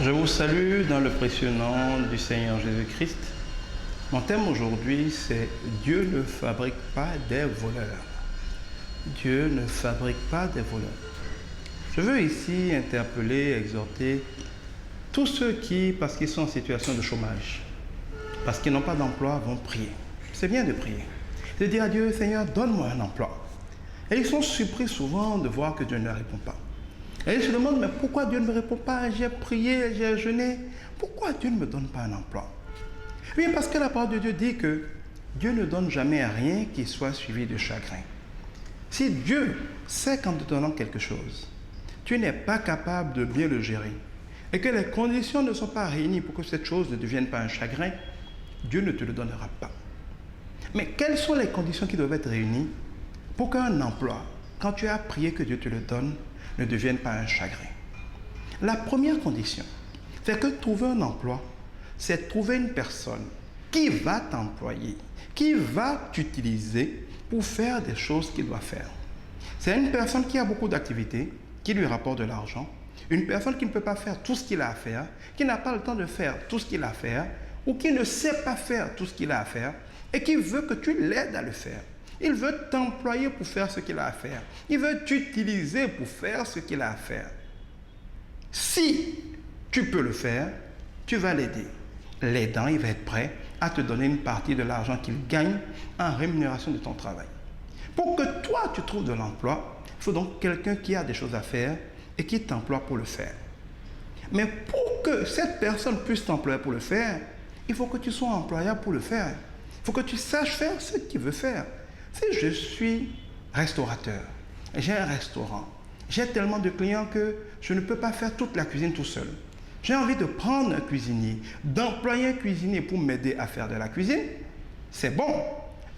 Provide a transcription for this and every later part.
Je vous salue dans le précieux nom du Seigneur Jésus-Christ. Mon thème aujourd'hui, c'est Dieu ne fabrique pas des voleurs. Dieu ne fabrique pas des voleurs. Je veux ici interpeller, exhorter tous ceux qui, parce qu'ils sont en situation de chômage, parce qu'ils n'ont pas d'emploi, vont prier. C'est bien de prier. De dire à Dieu, Seigneur, donne-moi un emploi. Et ils sont surpris souvent de voir que Dieu ne répond pas. Et ils se demandent, mais pourquoi Dieu ne me répond pas? J'ai prié, j'ai jeûné. Pourquoi Dieu ne me donne pas un emploi? Oui, parce que la parole de Dieu dit que Dieu ne donne jamais rien qui soit suivi de chagrin. Si Dieu sait qu'en te donnant quelque chose, tu n'es pas capable de bien le gérer, et que les conditions ne sont pas réunies pour que cette chose ne devienne pas un chagrin, Dieu ne te le donnera pas. Mais quelles sont les conditions qui doivent être réunies pour qu'un emploi, quand tu as prié que Dieu te le donne, ne devienne pas un chagrin? La première condition, c'est que trouver un emploi, c'est trouver une personne qui va t'employer, qui va t'utiliser pour faire des choses qu'il doit faire. C'est une personne qui a beaucoup d'activités, qui lui rapporte de l'argent, une personne qui ne peut pas faire tout ce qu'il a à faire, qui n'a pas le temps de faire tout ce qu'il a à faire, ou qui ne sait pas faire tout ce qu'il a à faire, et qui veut que tu l'aides à le faire. Il veut t'employer pour faire ce qu'il a à faire. Il veut t'utiliser pour faire ce qu'il a à faire. Si tu peux le faire, tu vas l'aider. L'aidant, il va être prêt à te donner une partie de l'argent qu'il gagne en rémunération de ton travail. Pour que toi, tu trouves de l'emploi, il faut donc quelqu'un qui a des choses à faire et qui t'emploie pour le faire. Mais pour que cette personne puisse t'employer pour le faire, il faut que tu sois employable pour le faire. Il faut que tu saches faire ce qu'il veut faire. Si je suis restaurateur, j'ai un restaurant, j'ai tellement de clients que je ne peux pas faire toute la cuisine tout seul. J'ai envie de prendre un cuisinier, d'employer un cuisinier pour m'aider à faire de la cuisine, c'est bon.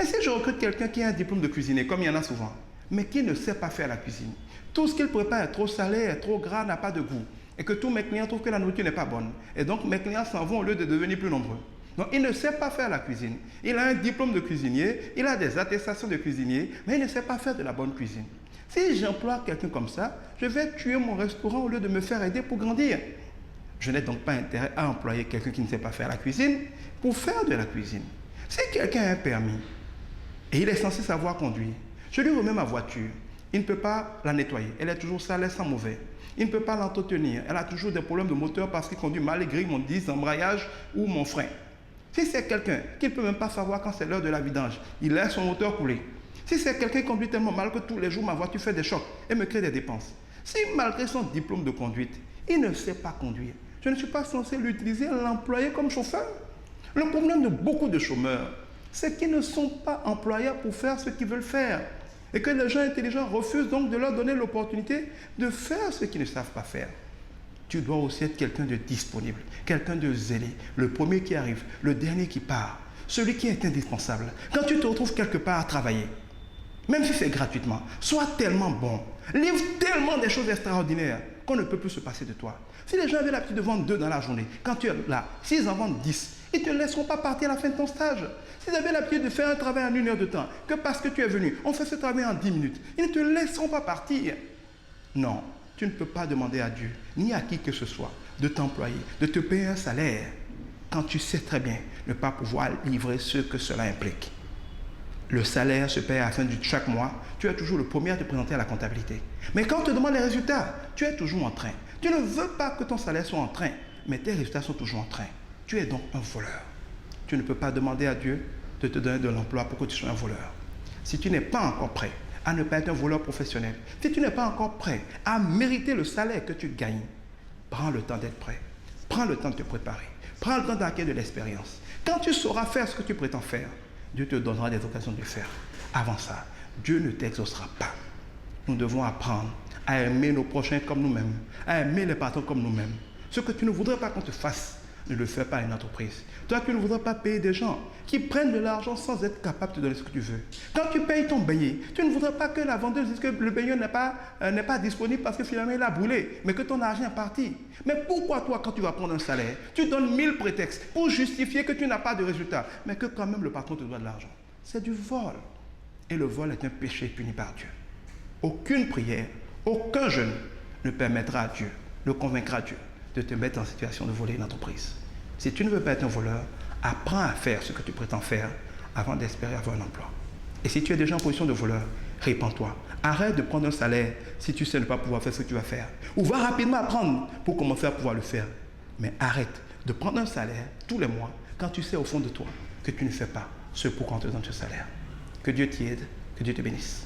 Et si je recrute quelqu'un qui a un diplôme de cuisinier, comme il y en a souvent, mais qui ne sait pas faire la cuisine, tout ce qu'il prépare est trop salé, est trop gras, n'a pas de goût, et que tous mes clients trouvent que la nourriture n'est pas bonne, et donc mes clients s'en vont au lieu de devenir plus nombreux. Donc, il ne sait pas faire la cuisine. Il a un diplôme de cuisinier, il a des attestations de cuisinier, mais il ne sait pas faire de la bonne cuisine. Si j'emploie quelqu'un comme ça, je vais tuer mon restaurant au lieu de me faire aider pour grandir. Je n'ai donc pas intérêt à employer quelqu'un qui ne sait pas faire la cuisine pour faire de la cuisine. Si quelqu'un a un permis et il est censé savoir conduire, je lui remets ma voiture. Il ne peut pas la nettoyer. Elle est toujours sale, elle sent mauvais. Il ne peut pas l'entretenir. Elle a toujours des problèmes de moteur parce qu'il conduit mal, il grille mon disque d'embrayage ou mon frein. Si c'est quelqu'un qui ne peut même pas savoir quand c'est l'heure de la vidange, il laisse son moteur couler. Si c'est quelqu'un qui conduit tellement mal que tous les jours ma voiture fait des chocs et me crée des dépenses. Si malgré son diplôme de conduite, il ne sait pas conduire, je ne suis pas censé l'utiliser, l'employer comme chauffeur. Le problème de beaucoup de chômeurs, c'est qu'ils ne sont pas employables pour faire ce qu'ils veulent faire. Et que les gens intelligents refusent donc de leur donner l'opportunité de faire ce qu'ils ne savent pas faire. Tu dois aussi être quelqu'un de disponible, quelqu'un de zélé, le premier qui arrive, le dernier qui part, celui qui est indispensable. Quand tu te retrouves quelque part à travailler, même si c'est gratuitement, sois tellement bon, livre tellement des choses extraordinaires qu'on ne peut plus se passer de toi. Si les gens avaient l'habitude de vendre 2 dans la journée, quand tu es là, s'ils en vendent 10, ils ne te laisseront pas partir à la fin de ton stage. S'ils avaient l'habitude de faire un travail en 1 heure de temps, que parce que tu es venu, on fait ce travail en 10 minutes, ils ne te laisseront pas partir. Non. Tu ne peux pas demander à Dieu, ni à qui que ce soit, de t'employer, de te payer un salaire, quand tu sais très bien ne pas pouvoir livrer ce que cela implique. Le salaire se paye à la fin de chaque mois, tu es toujours le premier à te présenter à la comptabilité. Mais quand on te demande les résultats, tu es toujours en train. Tu ne veux pas que ton salaire soit en train, mais tes résultats sont toujours en train. Tu es donc un voleur. Tu ne peux pas demander à Dieu de te donner de l'emploi pour que tu sois un voleur. Si tu n'es pas encore prêt à ne pas être un voleur professionnel, si tu n'es pas encore prêt à mériter le salaire que tu gagnes, prends le temps d'être prêt. Prends le temps de te préparer. Prends le temps d'acquérir de l'expérience. Quand tu sauras faire ce que tu prétends faire, Dieu te donnera des occasions de le faire. Avant ça, Dieu ne t'exaucera pas. Nous devons apprendre à aimer nos prochains comme nous-mêmes, à aimer les patrons comme nous-mêmes. Ce que tu ne voudrais pas qu'on te fasse, ne le fais pas à une entreprise. Toi, tu ne voudrais pas payer des gens qui prennent de l'argent sans être capables de te donner ce que tu veux. Quand tu payes ton beignet, tu ne voudrais pas que la vendeuse dise que le beignet n'est pas disponible parce que finalement il a brûlé, mais que ton argent est parti. Mais pourquoi toi, quand tu vas prendre un salaire, tu donnes 1000 prétextes pour justifier que tu n'as pas de résultat, mais que quand même le patron te doit de l'argent? C'est du vol. Et le vol est un péché puni par Dieu. Aucune prière, aucun jeûne ne permettra à Dieu, ne convaincra Dieu de te mettre en situation de voler une entreprise. Si tu ne veux pas être un voleur, apprends à faire ce que tu prétends faire avant d'espérer avoir un emploi. Et si tu es déjà en position de voleur, répands-toi. Arrête de prendre un salaire si tu sais ne pas pouvoir faire ce que tu vas faire. Ou va rapidement apprendre pour commencer à pouvoir le faire. Mais arrête de prendre un salaire tous les mois quand tu sais au fond de toi que tu ne fais pas ce pour qu'on te donne ce salaire. Que Dieu t'y aide, que Dieu te bénisse.